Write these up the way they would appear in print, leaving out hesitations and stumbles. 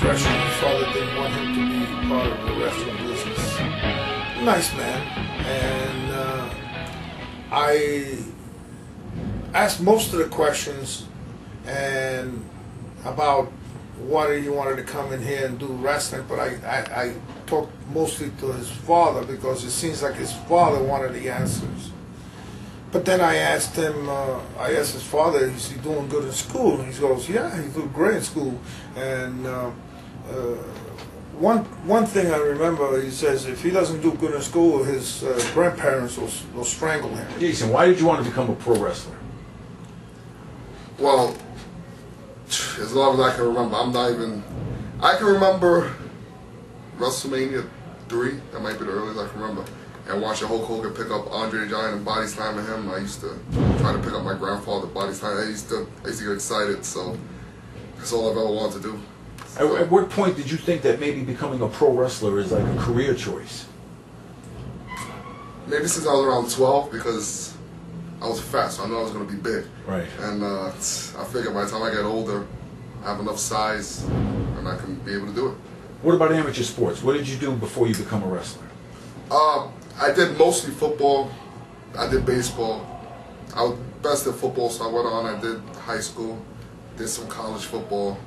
impression his father didn't want him to be part of the wrestling business. Nice man. And I asked most of the questions and about why he wanted to come in here and do wrestling, but I talked mostly to his father because it seems like his father wanted the answers. But then I asked him, I asked his father, is he doing good in school? And he goes, yeah, he's doing great in school. And one thing I remember, he says, if he doesn't do good in school, his grandparents will strangle him. Jason, why did you want to become a pro wrestler? Well, as long as I can remember, I can remember WrestleMania 3, that might be the earliest I can remember, and watching Hulk Hogan pick up Andre the Giant and body slamming him. I used to try to pick up my grandfather, body slamming. I used to get excited, so that's all I've ever wanted to do. So, at what point did you think that maybe becoming a pro wrestler is like a career choice? maybe since I was around 12, because I was fat, so I knew I was going to be big. Right. And I figured by the time I get older, I have enough size, and I can be able to do it. What about amateur sports? What did you do before you become a wrestler? I did mostly football. I did baseball. I was best at football, so I went on. I did high school, did some college football.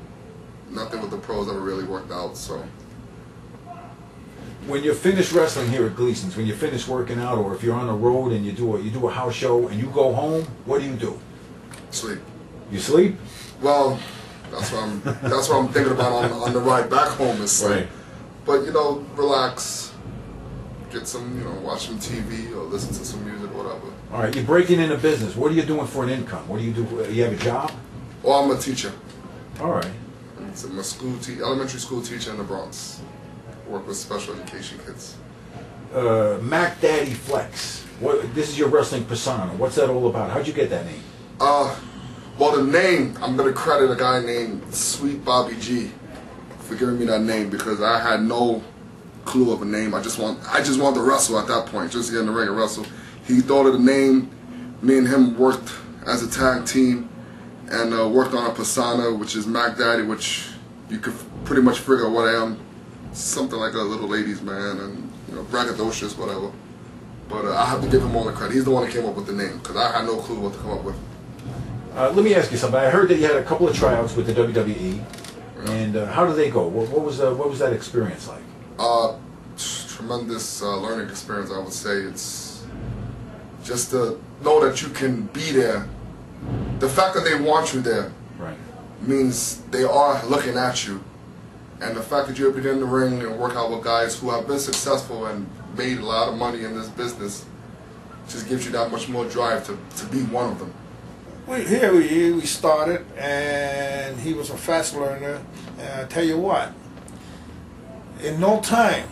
Nothing with the pros ever really worked out. So, when you're finished wrestling here at Gleason's, when you're finished working out, or if you're on the road and you do a house show and you go home, what do? Sleep. You sleep? Well, that's what I'm thinking about on the ride back home is sleep. Right. But relax, get some, watch some TV or listen to some music, whatever. All right, you're breaking into business. What are you doing for an income? What do? You have a job? Well, I'm a teacher. All right. I'm a elementary school teacher in the Bronx. Work with special education kids. MacDaddyFlexxx. This is your wrestling persona. What's that all about? How'd you get that name? Well, the name, I'm going to credit a guy named Sweet Bobby G for giving me that name, because I had no clue of a name. I just wanted to wrestle at that point, just get in the ring and wrestle. He thought of the name. Me and him worked as a tag team and worked on a persona, which is MacDaddy, which you could pretty much figure out what I am. Something like a little ladies' man and braggadocious, whatever. But I have to give him all the credit. He's the one that came up with the name, because I had no clue what to come up with. Let me ask you something. I heard that you had a couple of tryouts with the WWE, yeah. And how did they go? What was that experience like? Tremendous learning experience, I would say. It's just to know that you can be there. The fact that they want you there, right, means they are looking at you. And the fact that you're able to get in the ring and work out with guys who have been successful and made a lot of money in this business just gives you that much more drive to be one of them. Here we started, and he was a fast learner. And I tell you what, in no time,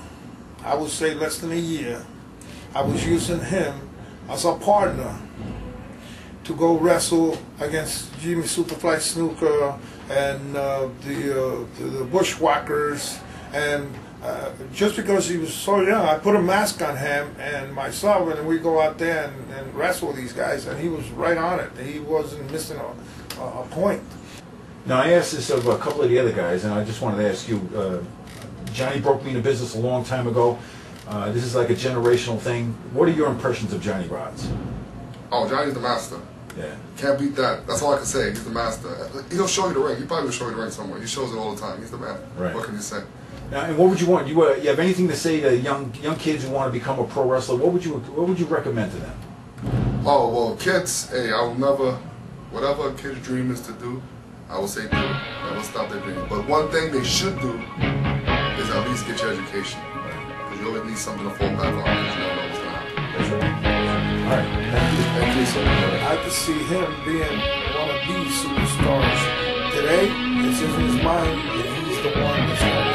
I would say less than a year, I was using him as a partner to go wrestle against Jimmy Superfly Snooker and the Bushwhackers. And just because he was so young, I put a mask on him and myself, and we go out there and wrestle these guys, and he was right on it. He wasn't missing a point. Now, I asked this of a couple of the other guys, and I just wanted to ask you, Johnny broke me into business a long time ago. This is like a generational thing. What are your impressions of Johnny Rodz? Oh, Johnny's the master. Yeah. Can't beat that. That's all I can say. He's the master. He'll show you the ring. He probably will show you the ring somewhere. He shows it all the time. He's the man. Right. What can you say? Now, and what would you want? You have anything to say to young kids who want to become a pro wrestler? What would you recommend to them? Oh, well, kids, hey, I will never, whatever a kid's dream is to do, I will say do it. Never stop their dream. But one thing they should do is at least get your education. Because you always need something to fall back on, because you never know what's going to happen. That's right. All right. Thank you. Thank you, sir. I could see him being one of these superstars. Today, it's in his mind that he's the one that's going to